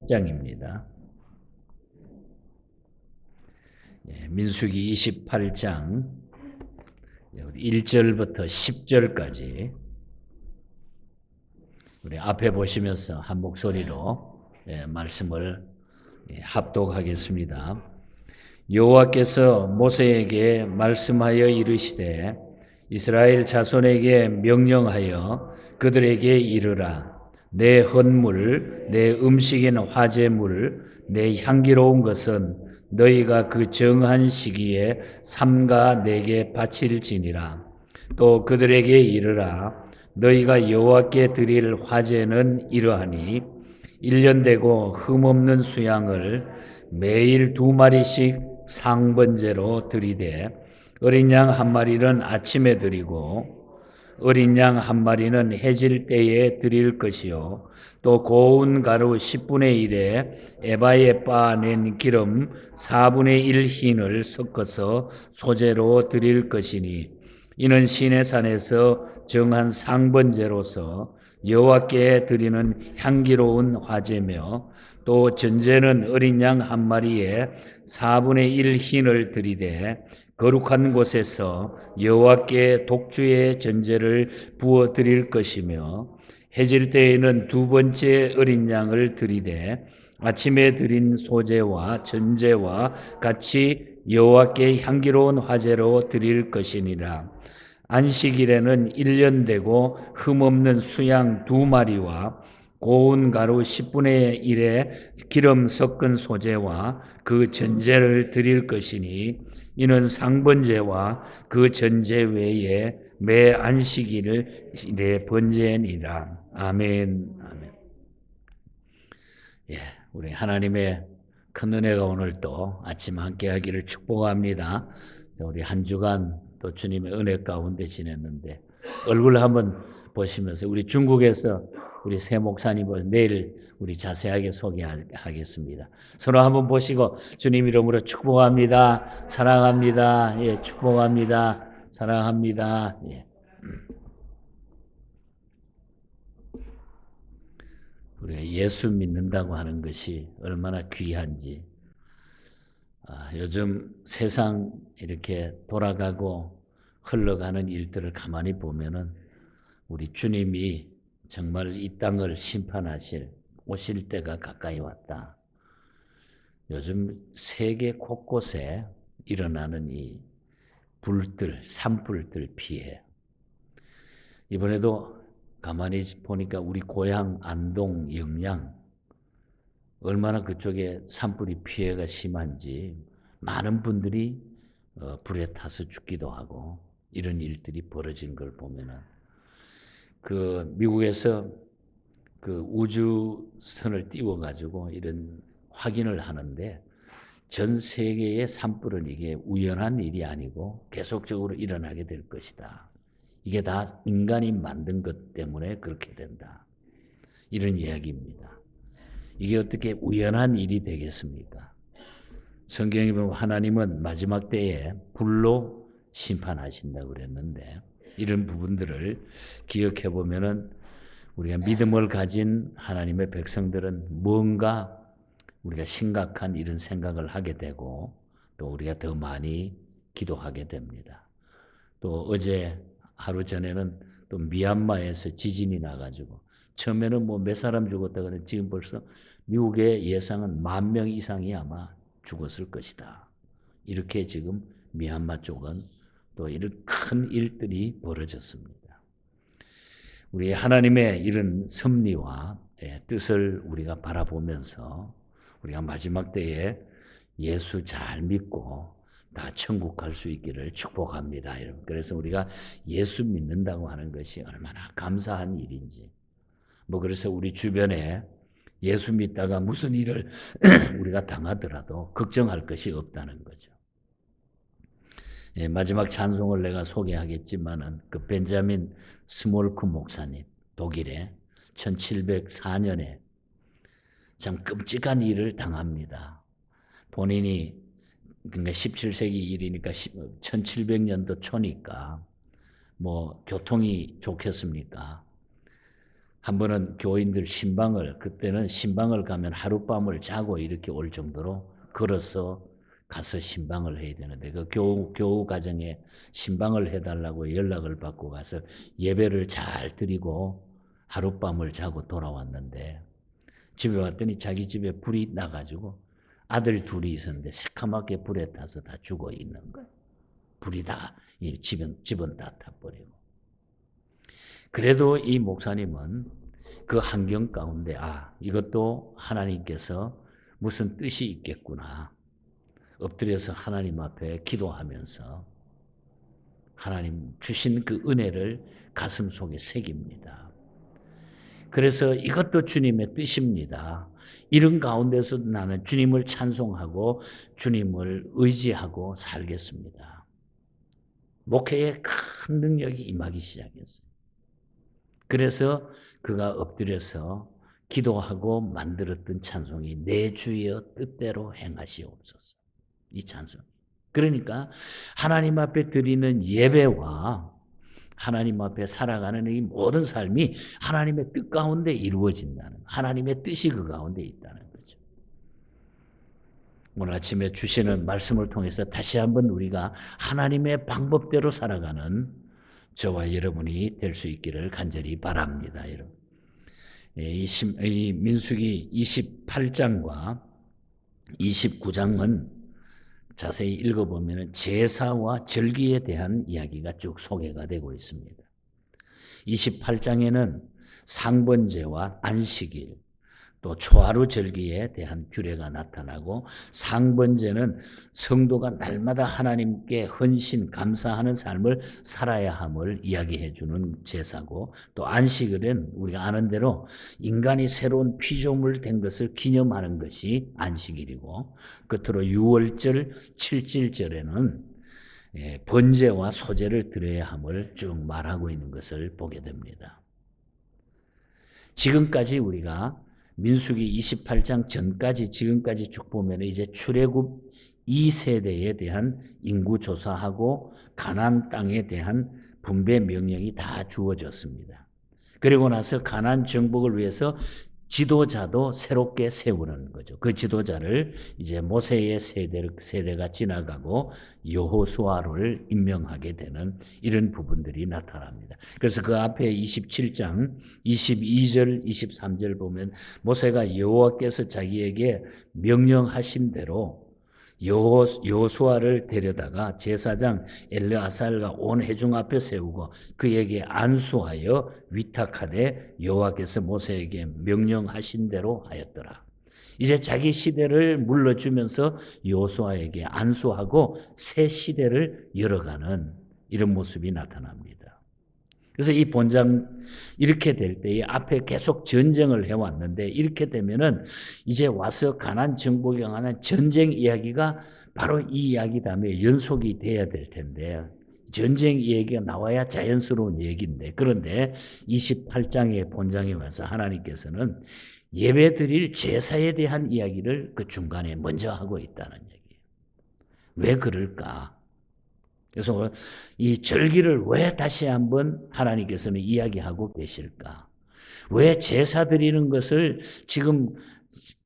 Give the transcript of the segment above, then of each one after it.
장입니다. 민수기 28장 1절부터 10절까지 우리 앞에 보시면서 한 목소리로 말씀을 합독하겠습니다. 여호와께서 모세에게 말씀하여 이르시되 이스라엘 자손에게 명령하여 그들에게 이르라. 내 헌물, 내 음식인 화제물, 내 향기로운 것은 너희가 그 정한 시기에 삼가 내게 바칠지니라. 또 그들에게 이르라. 너희가 여호와께 드릴 화제는 이러하니 1년 되고 흠없는 수양을 매일 2마리씩 상번제로 드리되 어린 양 1마리는 아침에 드리고 어린 양 1마리는 해질 때에 드릴 것이요 또 고운 가루 10분의 1에 에바에 빻아낸 기름 4분의 1 흰을 섞어서 소제로 드릴 것이니 이는 시내산에서 정한 상번제로서 여호와께 드리는 향기로운 화제며 또 전제는 어린 양 1마리에 4분의 1 흰을 드리되 거룩한 곳에서 여호와께 독주의 전제를 부어 드릴 것이며 해질 때에는 2번째 어린 양을 드리되 아침에 드린 소제와 전제와 같이 여호와께 향기로운 화제로 드릴 것이니라. 안식일에는 1년 되고 흠없는 수양 2마리와 고운 가루 10분의 1에 기름 섞은 소제와 그 전제를 드릴 것이니 이는 상번제와 그 전제 외에 매 안식일의 번제니라. 아멘. 아멘. 우리 하나님의 큰 은혜가 오늘 또 아침 함께하기를 축복합니다. 우리 한 주간 또 주님의 은혜 가운데 지냈는데 얼굴 한번 보시면서 우리 중국에서 우리 새 목사님을 내일 우리 자세하게 소개하겠습니다. 서로 한번 보시고 주님 이름으로 축복합니다. 사랑합니다. 축복합니다. 사랑합니다. 우리가 예수 믿는다고 하는 것이 얼마나 귀한지 요즘 세상 이렇게 돌아가고 흘러가는 일들을 가만히 보면은 우리 주님이 정말 이 땅을 심판하실 오실 때가 가까이 왔다. 요즘 세계 곳곳에 일어나는 이 불들, 산불들 피해. 이번에도 가만히 보니까 우리 고향 안동, 영양 얼마나 그쪽에 산불이 피해가 심한지 많은 분들이 불에 타서 죽기도 하고 이런 일들이 벌어진 걸 보면은 그 미국에서 그 우주선을 띄워가지고 이런 확인을 하는데 전 세계의 산불은 이게 우연한 일이 아니고 계속적으로 일어나게 될 것이다. 이게 다 인간이 만든 것 때문에 그렇게 된다. 이런 이야기입니다. 이게 어떻게 우연한 일이 되겠습니까? 성경에 보면 하나님은 마지막 때에 불로 심판하신다고 그랬는데 이런 부분들을 기억해 보면은 우리가 믿음을 가진 하나님의 백성들은 뭔가 우리가 심각한 이런 생각을 하게 되고 또 우리가 더 많이 기도하게 됩니다. 또 어제 하루 전에는 또 미얀마에서 지진이 나가지고 처음에는 뭐 몇 사람 죽었다 그랬는데 지금 벌써 미국의 예상은 10,000명 이상이 아마 죽었을 것이다. 이렇게 지금 미얀마 쪽은 또 이런 큰 일들이 벌어졌습니다. 우리 하나님의 이런 섭리와 뜻을 우리가 바라보면서 우리가 마지막 때에 예수 잘 믿고 다 천국 갈 수 있기를 축복합니다. 여러분. 그래서 우리가 예수 믿는다고 하는 것이 얼마나 감사한 일인지. 그래서 우리 주변에 예수 믿다가 무슨 일을 우리가 당하더라도 걱정할 것이 없다는 거죠. 마지막 찬송을 내가 소개하겠지만은 그 벤자민 스몰크 목사님 독일에 1704년에 참 끔찍한 일을 당합니다. 본인이 그러니까 17세기 일이니까 1700년도 초니까 뭐 교통이 좋겠습니까? 한 번은 교인들 신방을, 그때는 신방을 가면 하룻밤을 자고 이렇게 올 정도로 걸어서 가서 신방을 해야 되는데, 그 교우 가정에 신방을 해달라고 연락을 받고 가서 예배를 잘 드리고 하룻밤을 자고 돌아왔는데, 집에 왔더니 자기 집에 불이 나가지고 아들 둘이 있었는데 새카맣게 불에 타서 다 죽어 있는 거예요. 불이 다, 집은 다 타버리고. 그래도 이 목사님은 그 환경 가운데 이것도 하나님께서 무슨 뜻이 있겠구나. 엎드려서 하나님 앞에 기도하면서 하나님 주신 그 은혜를 가슴 속에 새깁니다. 그래서 이것도 주님의 뜻입니다. 이런 가운데서 나는 주님을 찬송하고 주님을 의지하고 살겠습니다. 목회에 큰 능력이 임하기 시작했어요. 그래서 그가 엎드려서 기도하고 만들었던 찬송이 내 주여 뜻대로 행하시옵소서. 이 찬송. 그러니까 하나님 앞에 드리는 예배와 하나님 앞에 살아가는 이 모든 삶이 하나님의 뜻 가운데 이루어진다는, 하나님의 뜻이 그 가운데 있다는 거죠. 오늘 아침에 주시는 말씀을 통해서 다시 한번 우리가 하나님의 방법대로 살아가는 저와 여러분이 될 수 있기를 간절히 바랍니다. 여러분. 이 민수기 28장과 29장은 자세히 읽어보면 제사와 절기에 대한 이야기가 쭉 소개가 되고 있습니다. 28장에는 상번제와 안식일, 또 초하루 절기에 대한 규례가 나타나고, 상번제는 성도가 날마다 하나님께 헌신, 감사하는 삶을 살아야 함을 이야기해 주는 제사고, 또 안식일은 우리가 아는 대로 인간이 새로운 피조물 된 것을 기념하는 것이 안식일이고, 끝으로 유월절, 칠칠절에는 번제와 소제를 드려야 함을 쭉 말하고 있는 것을 보게 됩니다. 지금까지 우리가 민수기 28장 전까지 지금까지 쭉 보면 이제 출애굽 2세대에 대한 인구 조사하고 가나안 땅에 대한 분배 명령이 다 주어졌습니다. 그리고 나서 가나안 정복을 위해서 지도자도 새롭게 세우는 거죠. 그 지도자를 이제 모세의 세대가 지나가고 여호수아를 임명하게 되는 이런 부분들이 나타납니다. 그래서 그 앞에 27장 22절 23절 보면 모세가 여호와께서 자기에게 명령하신 대로 여호수아를 데려다가 제사장 엘르아살과 온 회중 앞에 세우고 그에게 안수하여 위탁하되 여호와께서 모세에게 명령하신 대로 하였더라. 이제 자기 시대를 물러주면서 여호수아에게 안수하고 새 시대를 열어가는 이런 모습이 나타납니다. 그래서 이 본장 이렇게 될 때에 앞에 계속 전쟁을 해왔는데 이렇게 되면은 이제 와서 가나안 정복에 관한 전쟁 이야기가 바로 이 이야기 다음에 연속이 돼야 될 텐데 전쟁 얘기가 나와야 자연스러운 얘기인데, 그런데 28장의 본장에 와서 하나님께서는 예배드릴 제사에 대한 이야기를 그 중간에 먼저 하고 있다는 얘기예요. 왜 그럴까? 그래서 이 절기를 왜 다시 한번 하나님께서는 이야기하고 계실까? 왜 제사 드리는 것을 지금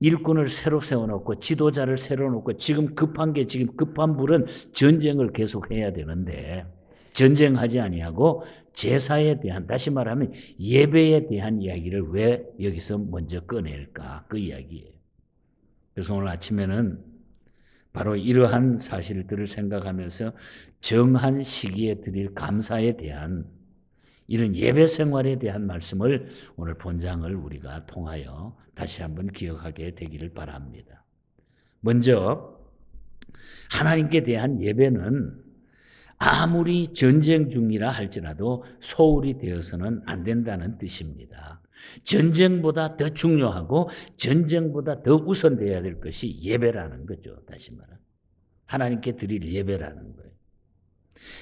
일꾼을 새로 세워놓고 지도자를 새로 놓고 지금 급한 불은 전쟁을 계속해야 되는데 전쟁하지 아니하고 제사에 대한, 다시 말하면 예배에 대한 이야기를 왜 여기서 먼저 꺼낼까? 그 이야기예요. 그래서 오늘 아침에는 바로 이러한 사실들을 생각하면서 정한 시기에 드릴 감사에 대한 이런 예배 생활에 대한 말씀을 오늘 본장을 우리가 통하여 다시 한번 기억하게 되기를 바랍니다. 먼저 하나님께 대한 예배는 아무리 전쟁 중이라 할지라도 소홀히 되어서는 안 된다는 뜻입니다. 전쟁보다 더 중요하고 전쟁보다 더 우선되어야 될 것이 예배라는 거죠. 다시 말하면 하나님께 드릴 예배라는 거예요.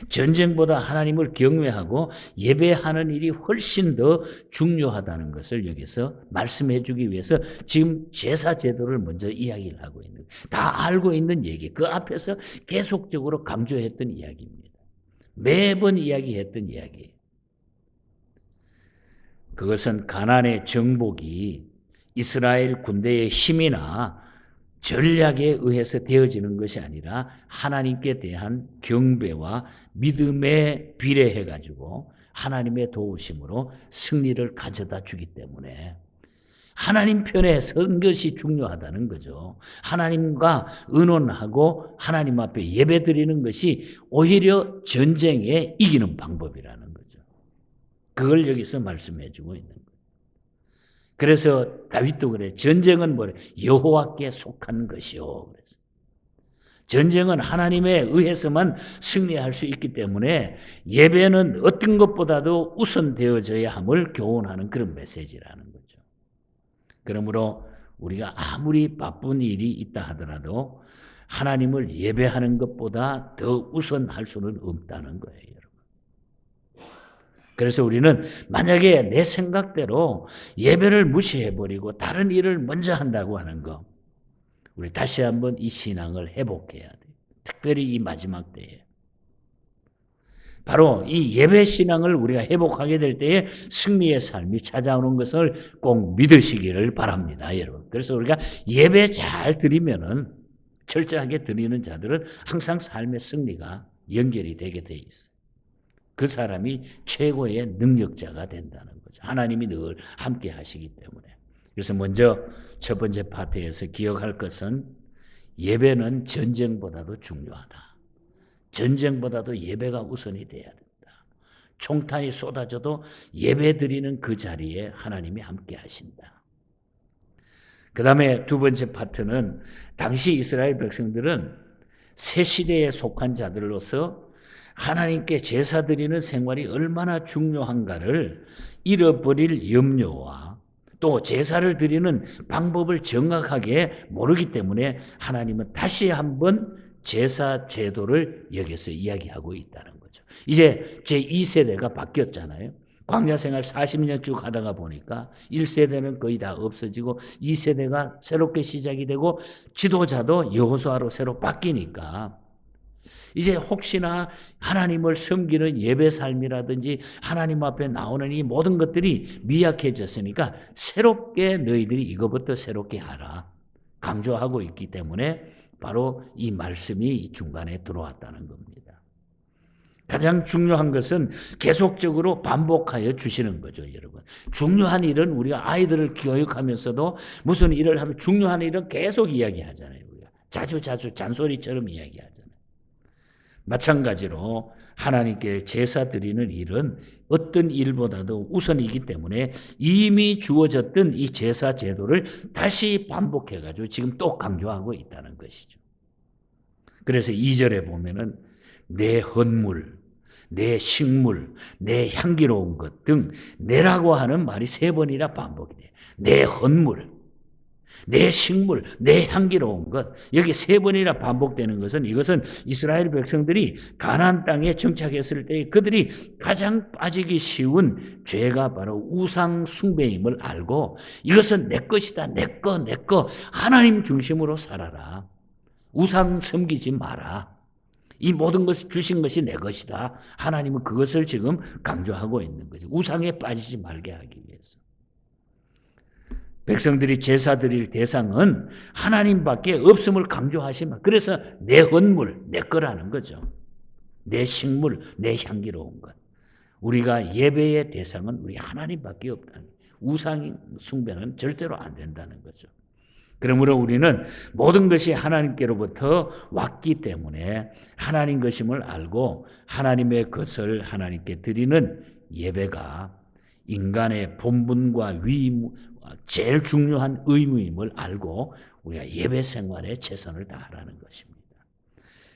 전쟁보다 하나님을 경외하고 예배하는 일이 훨씬 더 중요하다는 것을 여기서 말씀해 주기 위해서 지금 제사 제도를 먼저 이야기를 하고 있는 거예요. 다 알고 있는 얘기, 그 앞에서 계속적으로 강조했던 이야기입니다. 매번 이야기했던 이야기예요. 그것은 가나안의 정복이 이스라엘 군대의 힘이나 전략에 의해서 되어지는 것이 아니라 하나님께 대한 경배와 믿음에 비례해 가지고 하나님의 도우심으로 승리를 가져다 주기 때문에 하나님 편에 선 것이 중요하다는 거죠. 하나님과 의논하고 하나님 앞에 예배드리는 것이 오히려 전쟁에 이기는 방법이라는 거죠. 그걸 여기서 말씀해 주고 있는 거예요. 그래서 다윗도 그래. 전쟁은 뭐래? 여호와께 속한 것이요. 그래서 전쟁은 하나님에 의해서만 승리할 수 있기 때문에 예배는 어떤 것보다도 우선되어져야 함을 교훈하는 그런 메시지라는 거죠. 그러므로 우리가 아무리 바쁜 일이 있다 하더라도 하나님을 예배하는 것보다 더 우선할 수는 없다는 거예요, 여러분. 그래서 우리는 만약에 내 생각대로 예배를 무시해버리고 다른 일을 먼저 한다고 하는 거, 우리 다시 한번 이 신앙을 회복해야 돼요. 특별히 이 마지막 때에. 바로 이 예배 신앙을 우리가 회복하게 될 때에 승리의 삶이 찾아오는 것을 꼭 믿으시기를 바랍니다, 여러분. 그래서 우리가 예배 잘 드리면은, 철저하게 드리는 자들은 항상 삶의 승리가 연결이 되게 돼 있어요. 그 사람이 최고의 능력자가 된다는 거죠. 하나님이 늘 함께 하시기 때문에. 그래서 먼저 첫 번째 파트에서 기억할 것은 예배는 전쟁보다도 중요하다. 전쟁보다도 예배가 우선이 돼야 된다. 총탄이 쏟아져도 예배 드리는 그 자리에 하나님이 함께 하신다. 그 다음에 두 번째 파트는 당시 이스라엘 백성들은 새 시대에 속한 자들로서 하나님께 제사 드리는 생활이 얼마나 중요한가를 잃어버릴 염려와 또 제사를 드리는 방법을 정확하게 모르기 때문에 하나님은 다시 한번 제사 제도를 여기서 이야기하고 있다는 거죠. 이제 제2세대가 바뀌었잖아요. 광야 생활 40년 쭉 하다가 보니까 1세대는 거의 다 없어지고 2세대가 새롭게 시작이 되고 지도자도 여호수아로 새로 바뀌니까 이제 혹시나 하나님을 섬기는 예배 삶이라든지 하나님 앞에 나오는 이 모든 것들이 미약해졌으니까 새롭게 너희들이 이것부터 새롭게 하라 강조하고 있기 때문에 바로 이 말씀이 중간에 들어왔다는 겁니다. 가장 중요한 것은 계속적으로 반복하여 주시는 거죠, 여러분. 중요한 일은 우리가 아이들을 교육하면서도 무슨 일을 하면 중요한 일은 계속 이야기하잖아요. 우리가 자주 잔소리처럼 이야기하잖아요. 마찬가지로 하나님께 제사 드리는 일은 어떤 일보다도 우선이기 때문에 이미 주어졌던 이 제사 제도를 다시 반복해가지고 지금 또 강조하고 있다는 것이죠. 그래서 2절에 보면은 내 헌물, 내 식물, 내 향기로운 것 등 내라고 하는 말이 3번이나 반복이 돼요. 내 헌물, 내 식물, 내 향기로운 것. 여기 3번이나 반복되는 것은 이것은 이스라엘 백성들이 가나안 땅에 정착했을 때 그들이 가장 빠지기 쉬운 죄가 바로 우상 숭배임을 알고 이것은 내 것이다. 내 거. 하나님 중심으로 살아라. 우상 섬기지 마라. 이 모든 것을 주신 것이 내 것이다. 하나님은 그것을 지금 강조하고 있는 거죠. 우상에 빠지지 말게 하기 위해서. 백성들이 제사 드릴 대상은 하나님밖에 없음을 강조하시면 그래서 내 헌물, 내 거라는 거죠. 내 식물, 내 향기로운 것. 우리가 예배의 대상은 우리 하나님밖에 없다는 거예요. 우상 숭배는 절대로 안 된다는 거죠. 그러므로 우리는 모든 것이 하나님께로부터 왔기 때문에 하나님 것임을 알고 하나님의 것을 하나님께 드리는 예배가 인간의 본분과 위임, 제일 중요한 의무임을 알고 우리가 예배 생활에 최선을 다하라는 것입니다.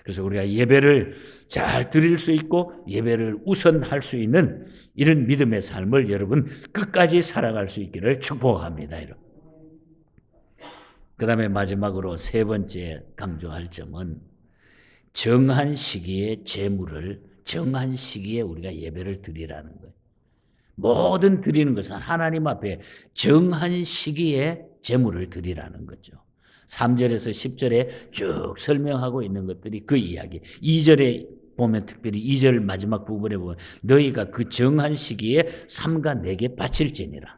그래서 우리가 예배를 잘 드릴 수 있고 예배를 우선할 수 있는 이런 믿음의 삶을 여러분 끝까지 살아갈 수 있기를 축복합니다. 여러분. 그 다음에 마지막으로 3번째 강조할 점은 정한 시기에 제물을 정한 시기에 우리가 예배를 드리라는 거예요. 모든 드리는 것은 하나님 앞에 정한 시기에 제물을 드리라는 거죠. 3절에서 10절에 쭉 설명하고 있는 것들이 그 이야기. 2절에 보면 특별히 2절 마지막 부분에 보면 너희가 그 정한 시기에 삼가 내게 바칠지니라.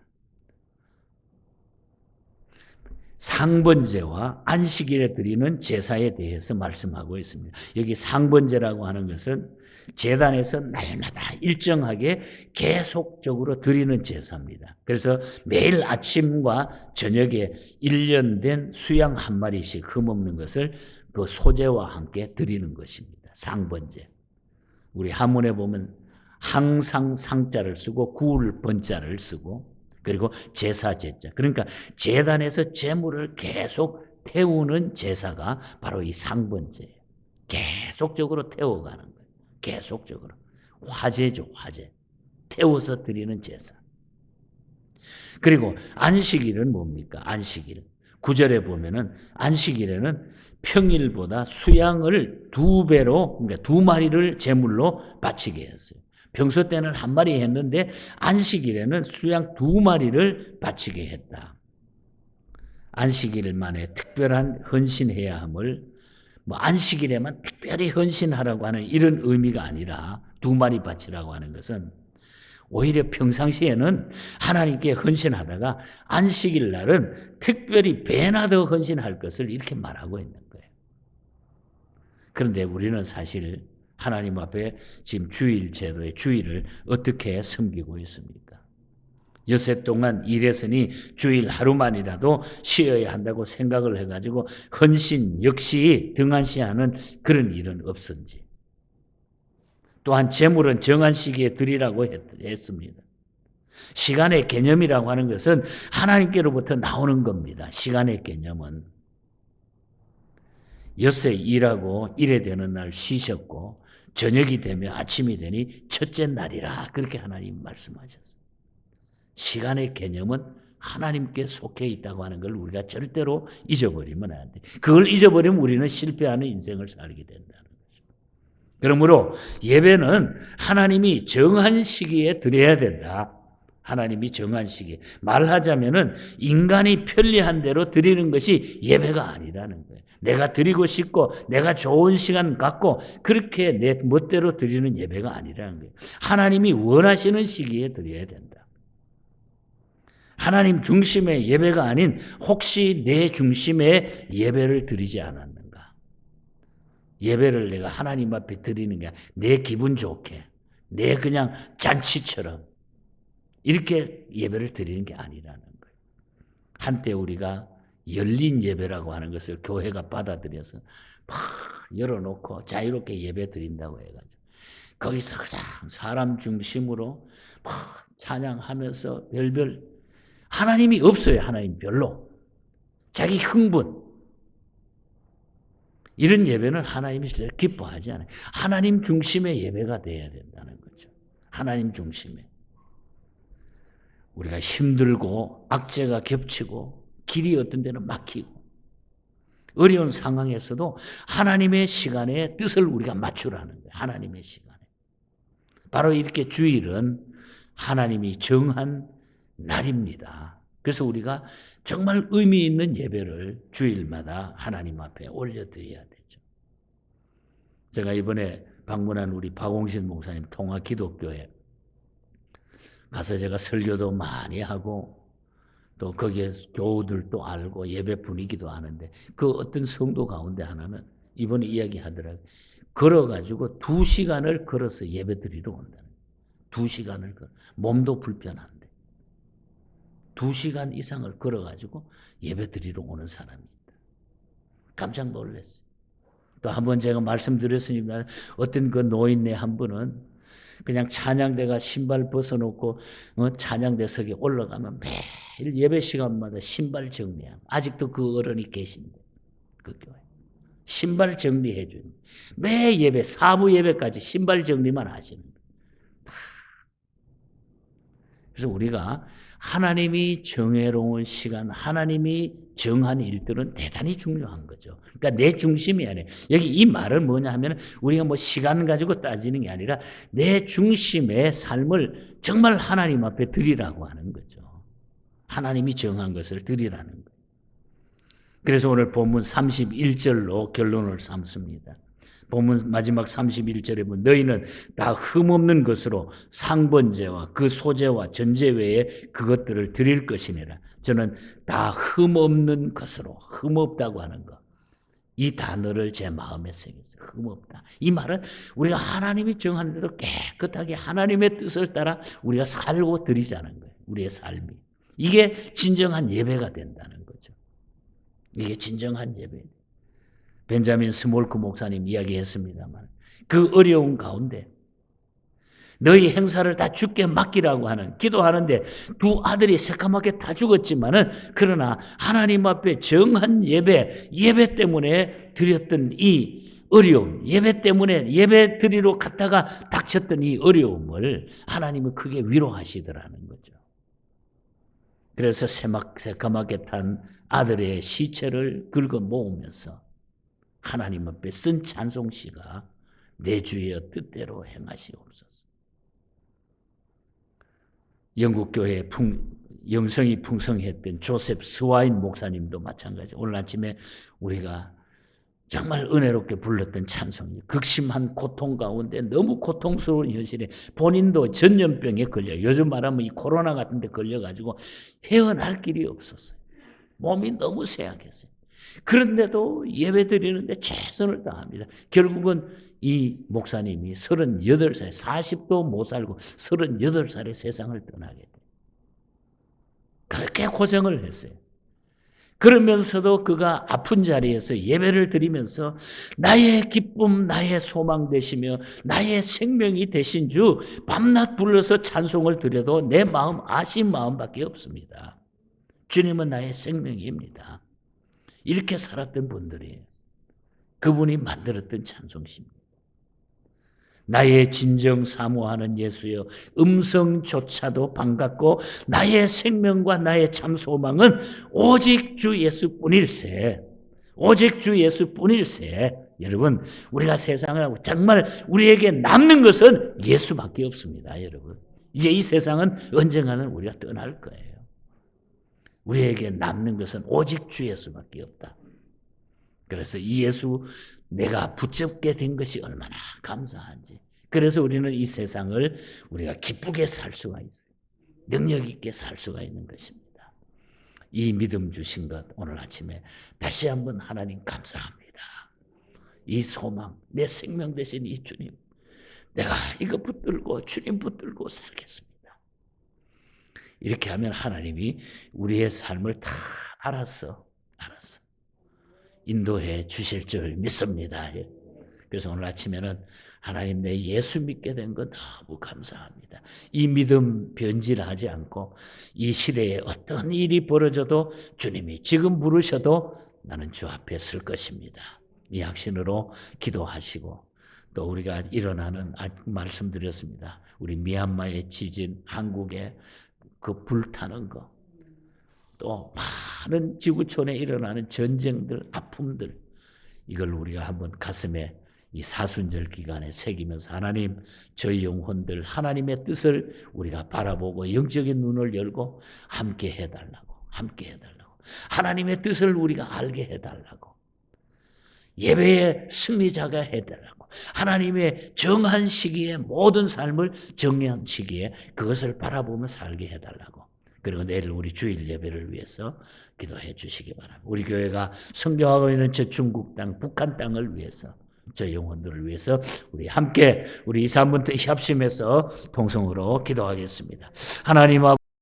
상번제와 안식일에 드리는 제사에 대해서 말씀하고 있습니다. 여기 상번제라고 하는 것은 제단에서 날마다 일정하게 계속적으로 드리는 제사입니다. 그래서 매일 아침과 저녁에 1년 된 수양 한 마리씩 흠없는 것을 그 소제와 함께 드리는 것입니다. 상번제. 우리 한문에 보면 항상 상자를 쓰고 구울 번자를 쓰고 그리고 제사 제자. 그러니까 제단에서 제물을 계속 태우는 제사가 바로 이 상번제예요. 계속적으로 태워가는 거예요. 계속적으로. 화제죠, 화제. 태워서 드리는 제사. 그리고 안식일은 뭡니까? 안식일. 9절에 보면은 안식일에는 평일보다 수양을 2배로, 그러니까 2마리를 제물로 바치게 했어요. 평소 때는 1마리 했는데 안식일에는 수양 2마리를 바치게 했다. 안식일만에 특별한 헌신해야 함을 안식일에만 특별히 헌신하라고 하는 이런 의미가 아니라 2마리 바치라고 하는 것은 오히려 평상시에는 하나님께 헌신하다가 안식일 날은 특별히 배나 더 헌신할 것을 이렇게 말하고 있는 거예요. 그런데 우리는 사실 하나님 앞에 지금 주일 제도의 주일을 어떻게 섬기고 있습니까? 여세 동안 일했으니 주일 하루만이라도 쉬어야 한다고 생각을 해가지고 헌신 역시 등한시하는 그런 일은 없은지. 또한 제물은 정한 시기에 드리라고 했습니다. 시간의 개념이라고 하는 것은 하나님께로부터 나오는 겁니다. 시간의 개념은. 엿새 일하고 일에 되는 날 쉬셨고 저녁이 되면 아침이 되니 첫째 날이라 그렇게 하나님 말씀하셨어요. 시간의 개념은 하나님께 속해 있다고 하는 걸 우리가 절대로 잊어버리면 안 돼. 그걸 잊어버리면 우리는 실패하는 인생을 살게 된다는 거죠. 그러므로 예배는 하나님이 정한 시기에 드려야 된다. 하나님이 정한 시기에. 말하자면은 인간이 편리한 대로 드리는 것이 예배가 아니라는 거예요. 내가 드리고 싶고 내가 좋은 시간 갖고 그렇게 내 멋대로 드리는 예배가 아니라는 거예요. 하나님이 원하시는 시기에 드려야 된다. 하나님 중심의 예배가 아닌 혹시 내 중심의 예배를 드리지 않았는가? 예배를 내가 하나님 앞에 드리는 게 내 기분 좋게, 내 그냥 잔치처럼 이렇게 예배를 드리는 게 아니라는 거예요. 한때 우리가 열린 예배라고 하는 것을 교회가 받아들여서 막 열어놓고 자유롭게 예배 드린다고 해가지고 거기서 그냥 사람 중심으로 막 찬양하면서 별별 하나님이 없어요. 하나님 별로. 자기 흥분. 이런 예배는 하나님이 기뻐하지 않아요. 하나님 중심의 예배가 돼야 된다는 거죠. 하나님 중심의. 우리가 힘들고 악재가 겹치고 길이 어떤 데는 막히고 어려운 상황에서도 하나님의 시간에 뜻을 우리가 맞추라는 거예요. 하나님의 시간에. 바로 이렇게 주일은 하나님이 정한 날입니다. 그래서 우리가 정말 의미 있는 예배를 주일마다 하나님 앞에 올려드려야 되죠. 제가 이번에 방문한 우리 박홍신 목사님 통화기독교회 가서 제가 설교도 많이 하고 또 거기에 교우들도 알고 예배 분위기도 아는데 그 어떤 성도 가운데 하나는 이번에 이야기하더라고요. 걸어가지고 2시간을 걸어서 예배 드리러 온다는 거예요. 2시간을 걸어. 몸도 불편한데 2시간 이상을 걸어가지고 예배 드리러 오는 사람입니다. 깜짝 놀랐어요. 또 한 번 제가 말씀드렸으니까 어떤 그 노인네 한 분은 그냥 찬양대가 신발 벗어놓고 찬양대석에 올라가면 매일 예배 시간마다 신발 정리하고 아직도 그 어른이 계신데 그 교회 신발 정리해 주는 매 예배 사부 예배까지 신발 정리만 하시는 거예요. 그래서 우리가 하나님이 정해놓은 시간, 하나님이 정한 일들은 대단히 중요한 거죠. 그러니까 내 중심이 아니에요. 여기 이 말은 뭐냐 하면 우리가 뭐 시간 가지고 따지는 게 아니라 내 중심의 삶을 정말 하나님 앞에 드리라고 하는 거죠. 하나님이 정한 것을 드리라는 거예요. 그래서 오늘 본문 31절로 결론을 삼습니다. 보면 마지막 31절에 보면 너희는 다 흠없는 것으로 상번제와 그 소제와 전제 외에 그것들을 드릴 것이니라. 저는 다 흠없는 것으로, 흠없다고 하는 것. 이 단어를 제 마음에 새겼어요. 흠없다. 이 말은 우리가 하나님이 정한 대로 깨끗하게 하나님의 뜻을 따라 우리가 살고 드리자는 거예요. 우리의 삶이. 이게 진정한 예배가 된다는 거죠. 이게 진정한 예배예요. 벤자민 스몰크 목사님 이야기했습니다만 그 어려운 가운데 너희 행사를 다 주께 맡기라고 하는 기도하는데 두 아들이 새까맣게 다 죽었지만은 그러나 하나님 앞에 정한 예배 때문에 드렸던 이 어려움, 예배 때문에 예배 드리러 갔다가 닥쳤던 이 어려움을 하나님은 크게 위로하시더라는 거죠. 그래서 새까맣게 탄 아들의 시체를 긁어 모으면서 하나님 앞에 쓴 찬송시가 내 주의 뜻대로 행하시옵소서. 영국 교회에 영성이 풍성했던 조셉 스와인 목사님도 마찬가지. 오늘 아침에 우리가 정말 은혜롭게 불렀던 찬송이 극심한 고통 가운데 너무 고통스러운 현실에 본인도 전염병에 걸려 요즘 말하면 이 코로나 같은 데 걸려가지고 헤어날 길이 없었어요. 몸이 너무 쇠약했어요. 그런데도 예배 드리는데 최선을 다합니다. 결국은 이 목사님이 38살, 40도 못 살고 38살에 세상을 떠나게 돼요. 그렇게 고생을 했어요. 그러면서도 그가 아픈 자리에서 예배를 드리면서 나의 기쁨, 나의 소망 되시며 나의 생명이 되신 주 밤낮 불러서 찬송을 드려도 내 마음 아신 마음밖에 없습니다. 주님은 나의 생명입니다. 이렇게 살았던 분들이에요. 그분이 만들었던 찬송시입니다. 나의 진정 사모하는 예수여 음성조차도 반갑고 나의 생명과 나의 참 소망은 오직 주 예수뿐일세. 오직 주 예수뿐일세. 여러분 우리가 세상을 하고 정말 우리에게 남는 것은 예수밖에 없습니다. 여러분 이제 이 세상은 언젠가는 우리가 떠날 거예요. 우리에게 남는 것은 오직 주 예수밖에 없다. 그래서 이 예수 내가 붙잡게 된 것이 얼마나 감사한지. 그래서 우리는 이 세상을 우리가 기쁘게 살 수가 있어요. 능력 있게 살 수가 있는 것입니다. 이 믿음 주신 것 오늘 아침에 다시 한번 하나님 감사합니다. 이 소망, 내 생명 되신 이 주님, 내가 이거 붙들고 주님 붙들고 살겠습니다. 이렇게 하면 하나님이 우리의 삶을 다 알아서 인도해 주실 줄 믿습니다. 그래서 오늘 아침에는 하나님 내 예수 믿게 된 것 너무 감사합니다. 이 믿음 변질하지 않고 이 시대에 어떤 일이 벌어져도 주님이 지금 부르셔도 나는 주 앞에 설 것입니다. 이 확신으로 기도하시고 또 우리가 일어나는 말씀드렸습니다. 우리 미얀마의 지진, 한국의 그 불타는 거, 또 많은 지구촌에 일어나는 전쟁들, 아픔들 이걸 우리가 한번 가슴에 이 사순절 기간에 새기면서 하나님 저희 영혼들 하나님의 뜻을 우리가 바라보고 영적인 눈을 열고 함께 해달라고 하나님의 뜻을 우리가 알게 해달라고 예배의 승리자가 해달라고 하나님의 정한 시기에 모든 삶을 정한 시기에 그것을 바라보며 살게 해달라고 그리고 내일 우리 주일 예배를 위해서 기도해 주시기 바랍니다. 우리 교회가 선교하고 있는 저 중국 땅, 북한 땅을 위해서 저 영혼들을 위해서 우리 함께 우리 2, 3분 협심해서 통성으로 기도하겠습니다. 하나님